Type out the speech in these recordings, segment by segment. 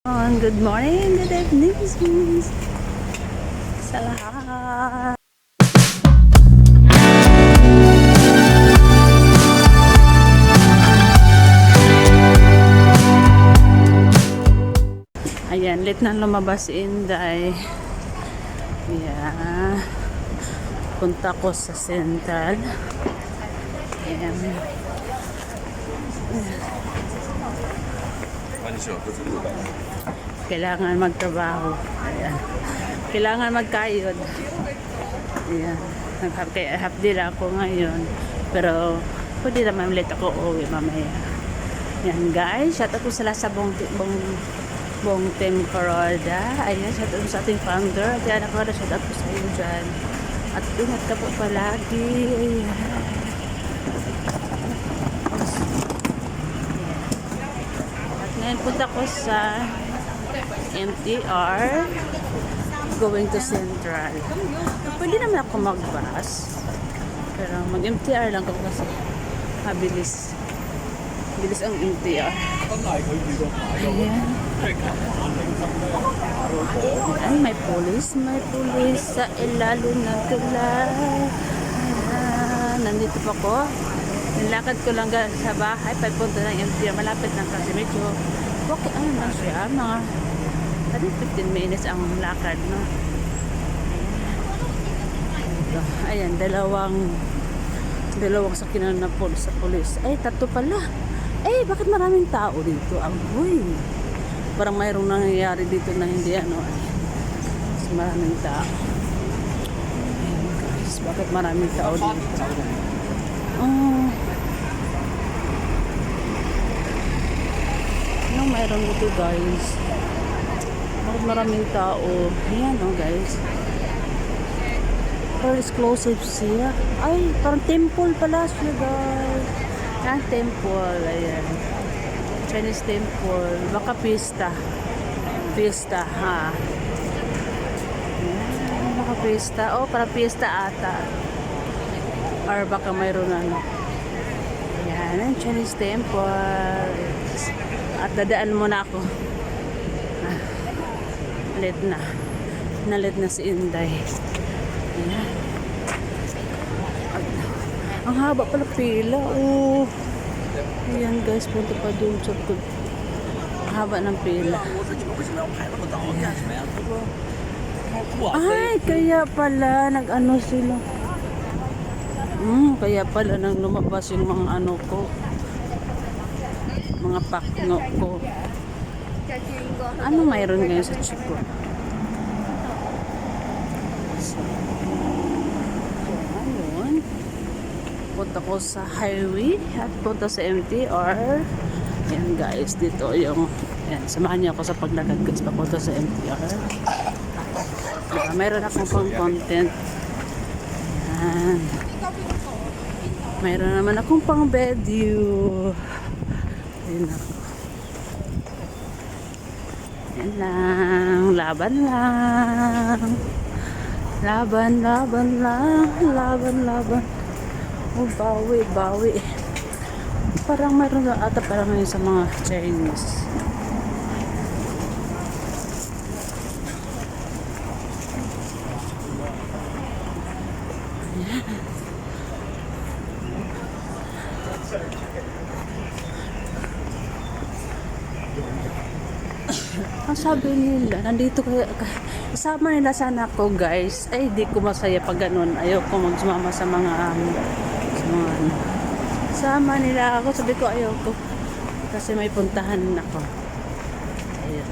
Good morning, good evening sa lahat. Ayan, late na lumabas si Inday. Yeah. Punta ko sa Central. Ayan. Kailangan magtrabaho. Ayan. Kailangan magkayod. Ayan. Half day lang ako ngayon. Pero pwede naman ulit ako uwi mamaya. Ayan guys, shout out po sila sa buong Team Coroda. Ayan, shout out sa ating founder. At yan ako na shout out po sa iyo dyan. At ingat ka po palagi. Ayan. At ngayon punta ko sa MTR going to Central. Pwede naman ako mag-bus. Pero mag-MTR lang ako kasi mabilis. Bilis ang MTR. Ayan. Ay, may pulis sa ilalim ng tulay. Ayan, nandito pa ko. Nilakad ko lang sa bahay, papunta ng MTR. Malapit lang kasi medyo okay, ano lang siya, mga 15 minutes ang lakad, no? Ayan, dalawang sakyanan na sa pulis. Ay, tatlo pala. Eh, bakit maraming tao dito? Agoy. Parang mayroong nangyayari dito na hindi ano. Mas maraming tao. Ayan guys, bakit maraming tao dito? Oh. Anong mayroon dito guys? Bakit maraming tao? Ayan oh guys. Very exclusive siya. Ay, parang temple pala siya guys. Yan, temple. Ayan. Chinese temple. Baka pista. Pista, ha. Ayan, baka pista. Oh, parang pista ata. Or baka mayroon ano. Ayan, ang Chinese temple. At dadaan muna ako. Late na. Nalit na si Inday. Ayan. Ang haba pala pila. Oh. Ayan guys, punta pa doon sa haba ng pila. Ay, kaya pala nag-ano sila. Kaya pala nang lumabas yung mga ano ko. Mga pakno ko. Ano mayroon ngayon sa Chico? Punta ko sa highway at punta sa MTR. Ayan guys, dito yung samahan niyo ako sa paglakad guys papunta sa MTR. Mayroon akong pang content. Ayan. Mayroon naman akong pang video. Ayan ako. Ayan lang. Laban lang. Laban. Oh, bawi. Parang mayroon na ata parang ngayon sa mga Chinese. Ang sabi nila, nandito kaya isama nila sana ako guys. Ay, di ko masaya pag ganun. Ayoko magsumama sa mga sama nila ako, sabi ko ayoko kasi may puntahan ako. Ayun.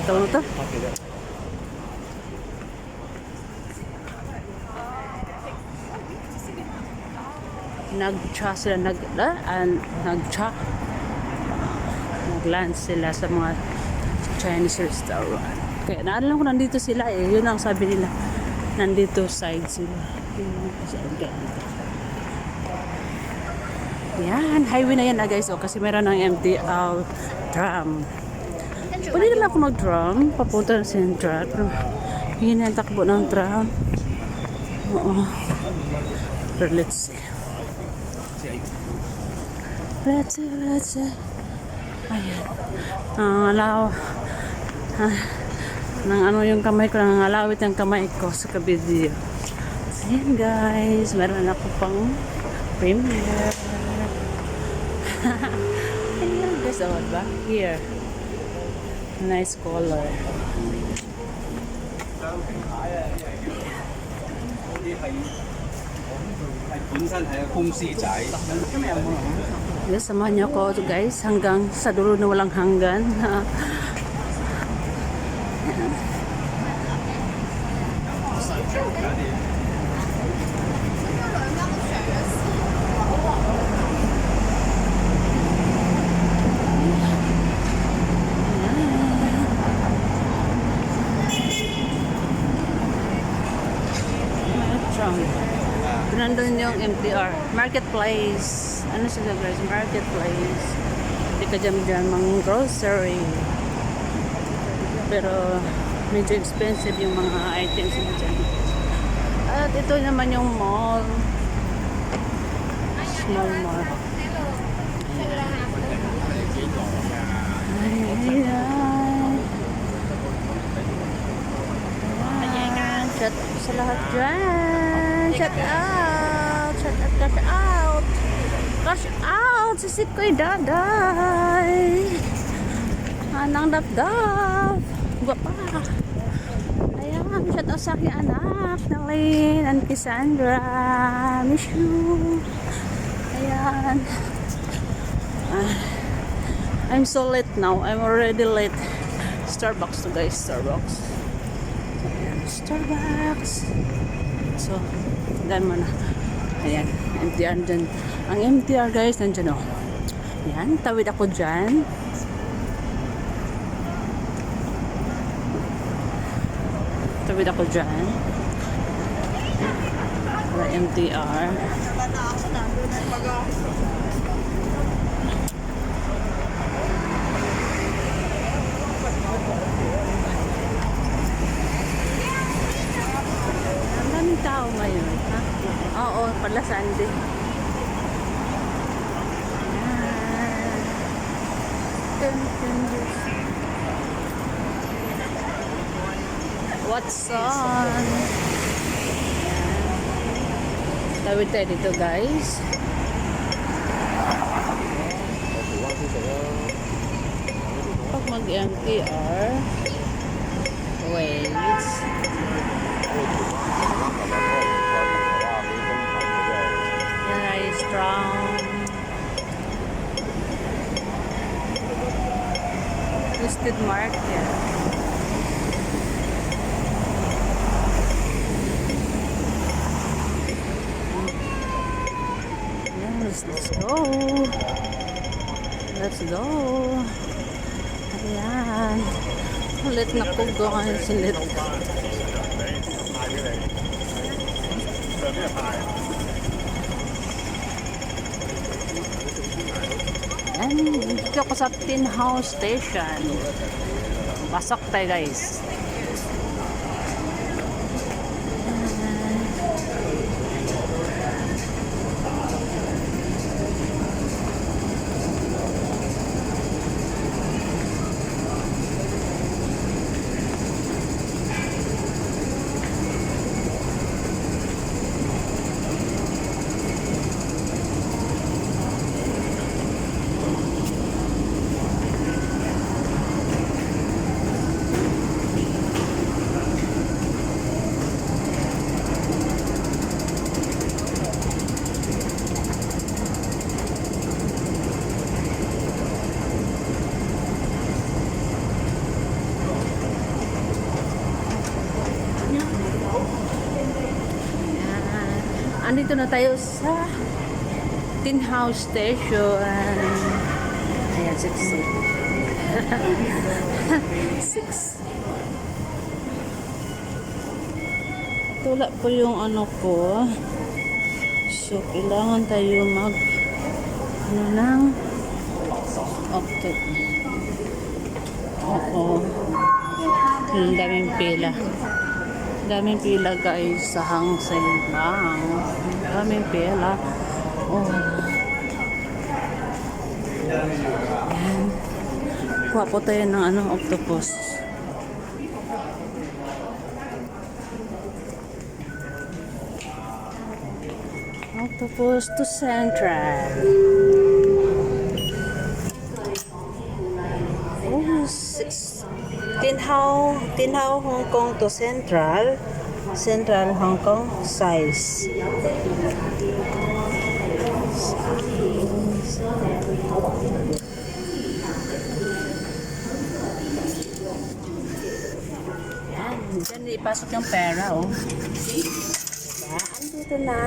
Tawag na to? Nag-cha sila, nag-lunch sila sa mga Chinese restaurant. Kaya naalam ko nandito sila eh. Yun ang sabi nila. Nandito side sila. Yan. Highway na yan na guys. Kasi meron ng MTR tram. Pwede naman ako mag-tram. Papunta na Central. Pero yun ang takbo ng tram. Oo. Pero let's see. Let's see. Ayan. Nangangalaw. Nang ano yung kamay ko, nangangalawit yung kamay ko sa kabidyo. Ayan guys, meron ako pang premiere. Ayan guys, oh, ba? Here. Nice color. 本身係個公司仔。Yes, samahan niyo ako guys hanggang sa dulo na walang hanggan. Nandun yung MTR Marketplace. Ano siya guys? Marketplace. Hindi ka dyan mga grocery. Pero medyo expensive yung mga items mo dyan. At ito naman yung mall. Small mall. Ayan. Shout out sa lahat dyan. Shout out. Shout out. Cash out. Cash out. Sisip ko'y daday. Anang dap-dap. Guwapa. Ayan. Shout out sa aking anak. Nalyn and Cassandra. Miss you. Ayan. I'm so late now. I'm already late. Starbucks to guys. Starbucks. Ayan. Starbucks. So, dahil mo na. Ayan, MTR dyan. Ang MTR guys, nandyan o. Ayan, tawid ako dyan. Tawid ako dyan. Para MTR. Tao ngayon, ha? Oo, pala Sunday. What's on? Tawid tayo dito guys. Pag mag-MTR, wait. Very strong. Twisted market. Yes, let's go. Let's go. Ayan. Ulit na po doon silit. And dito ako sa Tin House Station. Pasok tayo guys. Andito na tayo sa Tin House Station. Ayan, 6. 6. Tula po yung ano ko. So, kailangan tayo mag ano ng octet. Oo. Ang daming pila. Daming pila guys sa Hang Seng Bang. Daming pila. Oh. kuha po tayo ng octopus. Octopus to Central. Oh, Tinhao Hong Kong to Central. Central Hong Kong size. Yan, dyan ipasok yung pera, oh. Diba? Andito na.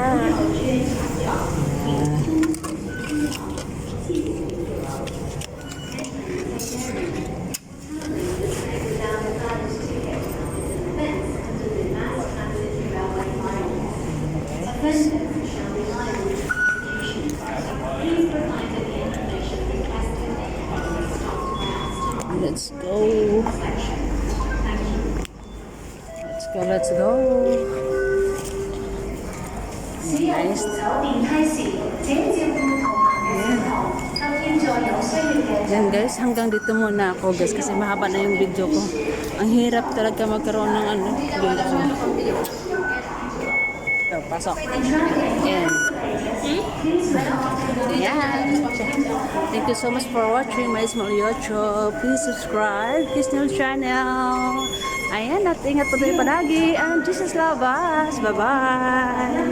Let's go. Let's go. Nice. Yan guys, hanggang dito muna ako guys kasi mahaba na yung video ko. Ang hirap talaga magkaroon ng video. Ito, pasok. Yan. Yan. Thank you so much for watching my small YouTube. Please subscribe to this new channel. Ayan, at ingat po tayo palagi. And Jesus love us. Bye-bye.